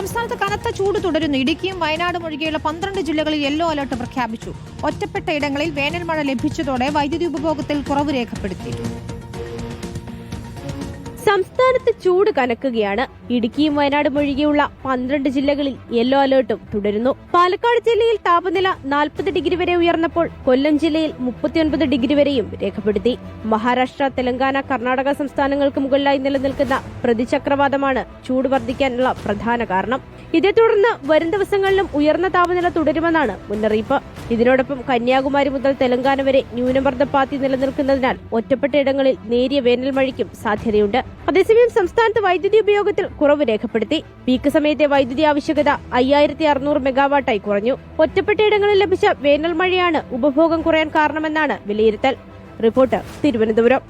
സംസ്ഥാനത്ത് കനത്ത ചൂട് തുടരുന്നു. ഇടുക്കിയും വയനാടും ഒഴികെയുള്ള 12 ജില്ലകളിൽ യെല്ലോ അലർട്ട് പ്രഖ്യാപിച്ചു. ഒറ്റപ്പെട്ട ഇടങ്ങളിൽ വേനൽ മഴ ലഭിച്ചതോടെ വൈദ്യുതി ഉപഭോഗത്തിൽ കുറവ് രേഖപ്പെടുത്തി. സംസ്ഥാനത്ത് ചൂട് കനക്കുകയാണ്. ഇടുക്കിയും വയനാടും ഒഴികെയുള്ള 12 ജില്ലകളിൽ യെല്ലോ അലർട്ടും തുടരുന്നു. പാലക്കാട് ജില്ലയിൽ താപനില 40 ഡിഗ്രി വരെ ഉയർന്നപ്പോൾ കൊല്ലം ജില്ലയിൽ 39 ഡിഗ്രി വരെയും രേഖപ്പെടുത്തി. മഹാരാഷ്ട്ര, തെലങ്കാന, കർണാടക സംസ്ഥാനങ്ങൾക്ക് മുകളിലായി നിലനിൽക്കുന്ന പ്രതിചക്രവാതമാണ് ചൂട് വർദ്ധിക്കാനുള്ള പ്രധാന കാരണം. ഇതേ തുടർന്ന് വരും ദിവസങ്ങളിലും ഉയർന്ന താപനില തുടരുമെന്നാണ് മുന്നറിയിപ്പ്. ഇതിനോടൊപ്പം കന്യാകുമാരി മുതൽ തെലങ്കാന വരെ ന്യൂനമർദ്ദപാത്തി നിലനിൽക്കുന്നതിനാൽ ഒറ്റപ്പെട്ട ഇടങ്ങളിൽ നേരിയ വേനൽ മഴയ്ക്കും സാധ്യതയുണ്ട്. അതേസമയം സംസ്ഥാനത്ത് വൈദ്യുതി ഉപയോഗത്തിൽ കുറവ് രേഖപ്പെടുത്തി. പീക്ക് സമയത്തെ വൈദ്യുതി ആവശ്യകത 5600 മെഗാവാട്ടായി കുറഞ്ഞു. ഒറ്റപ്പെട്ട ഇടങ്ങളിൽ ലഭിച്ച വേനൽ മഴയാണ് ഉപഭോഗം കുറയാൻ കാരണമെന്നാണ് വിലയിരുത്തൽ. റിപ്പോർട്ട് തിരുവനന്തപുരം.